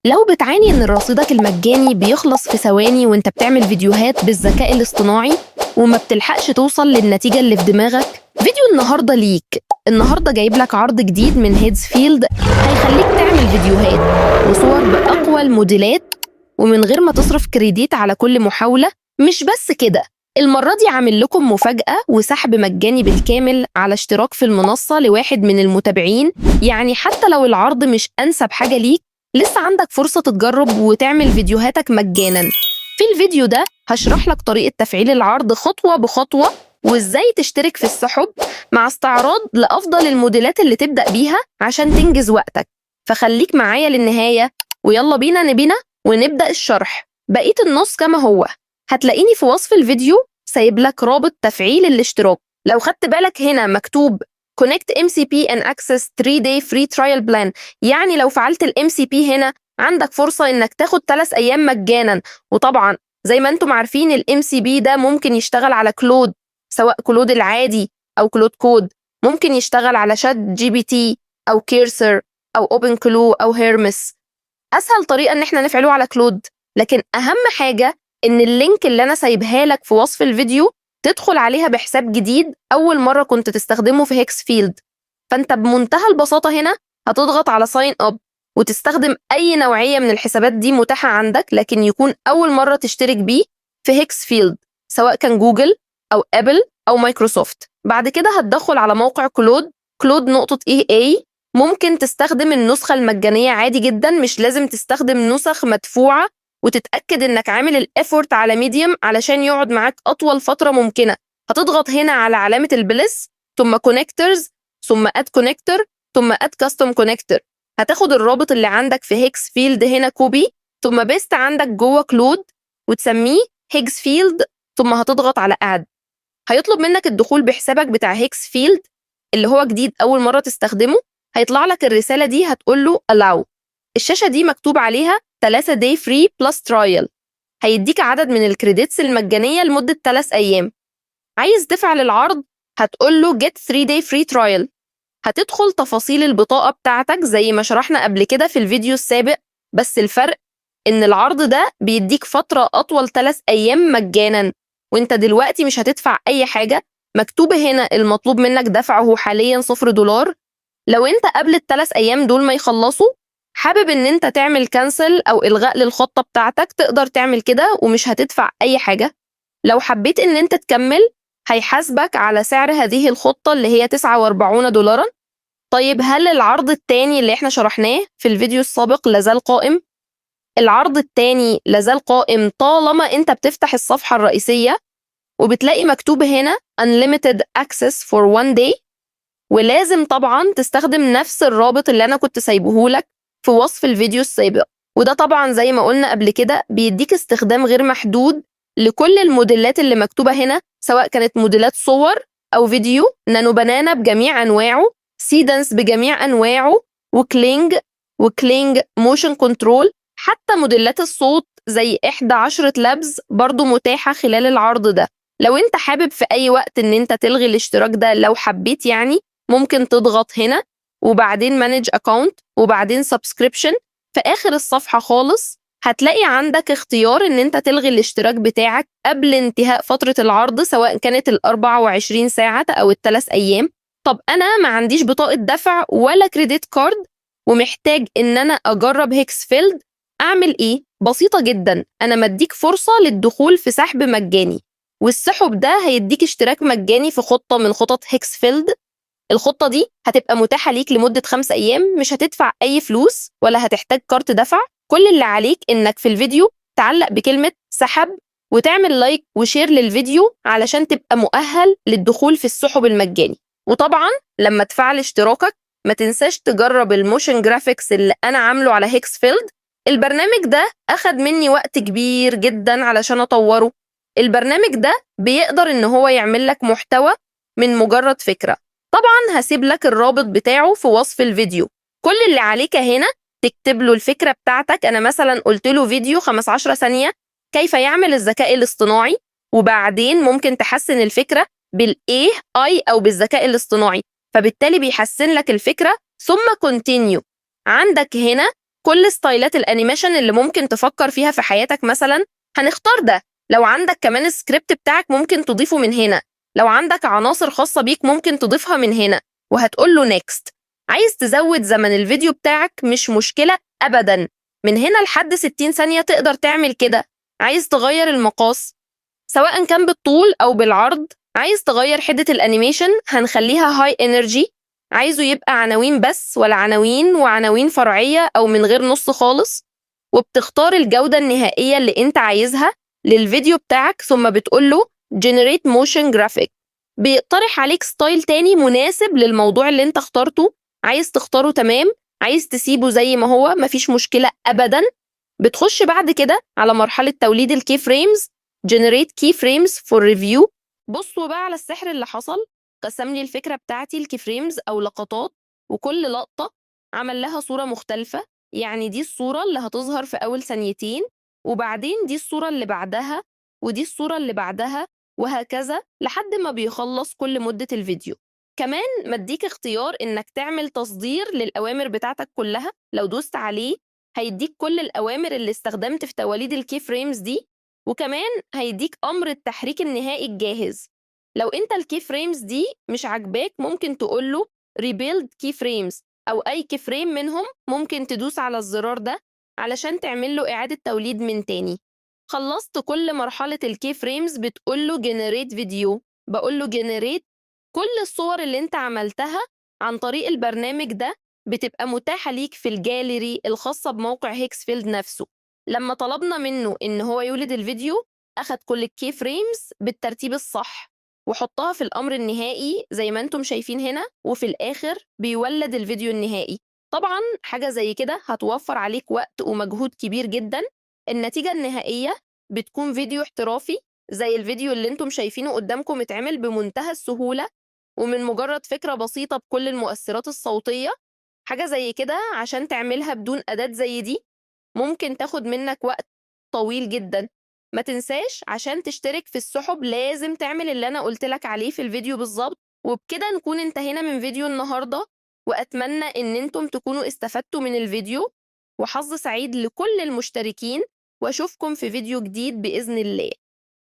لو بتعاني إن رصيدك المجاني بيخلص في ثواني وإنت بتعمل فيديوهات بالذكاء الاصطناعي وما بتلحقش توصل للنتيجة اللي في دماغك، فيديو النهاردة ليك. النهاردة جايب لك عرض جديد من هيدزفيلد هيخليك تعمل فيديوهات وصور بأقوى الموديلات ومن غير ما تصرف كريديت على كل محاولة. مش بس كده، المرة دي عامل لكم مفاجأة وسحب مجاني بالكامل على اشتراك في المنصة لواحد من المتابعين. يعني حتى لو العرض مش أنسب حاجة ليك، لسه عندك فرصة تجرب وتعمل فيديوهاتك مجانا. في الفيديو ده هشرح لك طريقة تفعيل العرض خطوة بخطوة، وازاي تشترك في السحب مع استعراض لأفضل الموديلات اللي تبدأ بيها عشان تنجز وقتك. فخليك معايا للنهاية ويلا بينا ونبدأ الشرح. بقية النص كما هو هتلاقيني في وصف الفيديو سايب لك رابط تفعيل الاشتراك. لو خدت بالك هنا مكتوب Connect MCP and Access 3-day free trial plan، يعني لو فعلت ال MCP هنا عندك فرصة إنك تاخد 3 أيام مجانا. وطبعا زي ما انتم عارفين ال MCP ده ممكن يشتغل على كلود، سواء كلود العادي أو كلود كود، ممكن يشتغل على شات جي بي تي أو كيرسر أو أوبن كلو أو هيرمس. أسهل طريقة إن احنا نفعله على كلود، لكن أهم حاجة إن اللينك اللي أنا سايبها لك في وصف الفيديو تدخل عليها بحساب جديد أول مرة كنت تستخدمه في هيكسفيلد. فأنت بمنتهى البساطة هنا هتضغط على ساين أب وتستخدم أي نوعية من الحسابات دي متاحة عندك، لكن يكون أول مرة تشترك بيه في هيكسفيلد، سواء كان جوجل أو أبل أو مايكروسوفت. بعد كده هتدخل على موقع كلود نقطة EA. ممكن تستخدم النسخة المجانية عادي جدا، مش لازم تستخدم نسخ مدفوعة. وتتأكد انك عامل الافورت على ميديوم علشان يقعد معاك اطول فترة ممكنة. هتضغط هنا على علامة البلس ثم كونكتورز ثم اد كونكتور ثم اد كاستم كونكتور. هتاخد الرابط اللي عندك في هيكسفيلد هنا كوبي ثم بيست عندك جوه كلود وتسميه هيكسفيلد ثم هتضغط على اد. هيطلب منك الدخول بحسابك بتاع هيكسفيلد اللي هو جديد اول مرة تستخدمه. هيطلع لك الرسالة دي هتقول له allow. الشاشة دي مكتوب عليها 3 day free plus trial. هيديك عدد من الكريديتس المجانية لمدة 3 أيام. عايز تفعل العرض هتقول له get 3 day free trial. هتدخل تفاصيل البطاقة بتاعتك زي ما شرحنا قبل كده في الفيديو السابق، بس الفرق إن العرض ده بيديك فترة أطول 3 أيام مجانا، وإنت دلوقتي مش هتدفع أي حاجة. مكتوب هنا المطلوب منك دفعه حاليا $0. لو انت قبل ال3 أيام دول ما يخلصوا حابب ان انت تعمل كانسل او الغاء للخطة بتاعتك، تقدر تعمل كده ومش هتدفع اي حاجة. لو حبيت ان انت تكمل هيحاسبك على سعر هذه الخطة اللي هي $49. طيب هل العرض التاني اللي احنا شرحناه في الفيديو السابق لازال قائم؟ العرض التاني لازال قائم طالما انت بتفتح الصفحة الرئيسية وبتلاقي مكتوب هنا Unlimited Access for 1 day، ولازم طبعا تستخدم نفس الرابط اللي انا كنت سايبهولك في وصف الفيديو السابق. وده طبعا زي ما قلنا قبل كده بيديك استخدام غير محدود لكل الموديلات اللي مكتوبة هنا، سواء كانت موديلات صور او فيديو، نانو بنانا بجميع انواعه، سيدنس بجميع انواعه، وكلينج موشن كنترول. حتى موديلات الصوت زي 11 لابز برضو متاحة خلال العرض ده. لو انت حابب في اي وقت ان انت تلغي الاشتراك ده لو حبيت، يعني ممكن تضغط هنا وبعدين مانج اكاونت وبعدين سبسكريبشن. في اخر الصفحة خالص هتلاقي عندك اختيار ان انت تلغي الاشتراك بتاعك قبل انتهاء فترة العرض، سواء كانت 24 ساعة او ال3 ايام. طب انا ما عنديش بطاقة دفع ولا كريديت كارد ومحتاج ان انا اجرب هيكسفيلد، اعمل ايه؟ بسيطة جدا، انا مديك فرصة للدخول في سحب مجاني، والسحب ده هيديك اشتراك مجاني في خطة من خطط هيكسفيلد. الخطة دي هتبقى متاحة ليك لمدة 5 أيام، مش هتدفع أي فلوس ولا هتحتاج كارت دفع. كل اللي عليك إنك في الفيديو تعلق بكلمة سحب وتعمل لايك وشير للفيديو علشان تبقى مؤهل للدخول في السحب المجاني. وطبعا لما تفعل اشتراكك ما تنساش تجرب الموشن جرافيكس اللي أنا عامله على هيكسفيلد. البرنامج ده أخد مني وقت كبير جدا علشان أطوره. البرنامج ده بيقدر إن هو يعمل لك محتوى من مجرد فكرة. طبعا هسيب لك الرابط بتاعه في وصف الفيديو. كل اللي عليك هنا تكتب له الفكرة بتاعتك. أنا مثلا قلت له فيديو 15 ثانية كيف يعمل الذكاء الاصطناعي، وبعدين ممكن تحسن الفكرة بالاي اي أو بالذكاء الاصطناعي، فبالتالي بيحسن لك الفكرة ثم كونتينيو. عندك هنا كل ستايلات الانيميشن اللي ممكن تفكر فيها في حياتك مثلا هنختار ده. لو عندك كمان السكريبت بتاعك ممكن تضيفه من هنا. لو عندك عناصر خاصة بيك ممكن تضيفها من هنا وهتقول له نيكست. عايز تزود زمن الفيديو بتاعك مش مشكلة أبدا، من هنا لحد 60 ثانية تقدر تعمل كده. عايز تغير المقاس سواء كان بالطول أو بالعرض. عايز تغير حدة الأنيميشن هنخليها هاي انرجي. عايزه يبقى عناوين بس ولا عناوين وعناوين فرعية أو من غير نص خالص. وبتختار الجودة النهائية اللي انت عايزها للفيديو بتاعك، ثم بتقوله Generate Motion Graphic. بيقترح عليك ستايل تاني مناسب للموضوع اللي انت اخترته. عايز تختاره تمام، عايز تسيبه زي ما هو مفيش مشكلة أبدا. بتخش بعد كده على مرحلة توليد الكي فريمز. Generate Key Frames for Review. بصوا بقى على السحر اللي حصل. قسم لي الفكرة بتاعتي الكي فريمز أو لقطات، وكل لقطة عمل لها صورة مختلفة. يعني دي الصورة اللي هتظهر في أول ثانيتين، وبعدين دي الصورة اللي بعدها، ودي الصورة اللي بعدها، وهكذا لحد ما بيخلص كل مدة الفيديو. كمان مديك اختيار إنك تعمل تصدير للأوامر بتاعتك كلها. لو دوست عليه هيديك كل الأوامر اللي استخدمت في تواليد الكي فريمز دي، وكمان هيديك أمر التحريك النهائي الجاهز. لو انت الكي فريمز دي مش عاجباك ممكن تقوله rebuild key frames، أو أي كي فريم منهم ممكن تدوس على الزرار ده علشان تعمل له إعادة توليد من تاني. خلصت كل مرحلة الكي فريمز بتقوله generate video. بقوله generate. كل الصور اللي انت عملتها عن طريق البرنامج ده بتبقى متاحة ليك في الجاليري الخاصة بموقع هيكسفيلد نفسه. لما طلبنا منه إن هو يولد الفيديو أخد كل الكي فريمز بالترتيب الصح وحطها في الأمر النهائي زي ما انتم شايفين هنا، وفي الآخر بيولد الفيديو النهائي. طبعا حاجة زي كده هتوفر عليك وقت ومجهود كبير جدا. النتيجة النهائية بتكون فيديو احترافي زي الفيديو اللي انتم شايفينه قدامكم، اتعمل بمنتهى السهولة ومن مجرد فكرة بسيطة بكل المؤثرات الصوتية. حاجة زي كده عشان تعملها بدون أداة زي دي ممكن تاخد منك وقت طويل جدا. ما تنساش عشان تشترك في السحب لازم تعمل اللي أنا قلتلك عليه في الفيديو بالظبط. وبكده نكون انتهينا من فيديو النهاردة، وأتمنى إن انتم تكونوا استفدتوا من الفيديو. وحظ سعيد لكل المشتركين، وأشوفكم في فيديو جديد بإذن الله.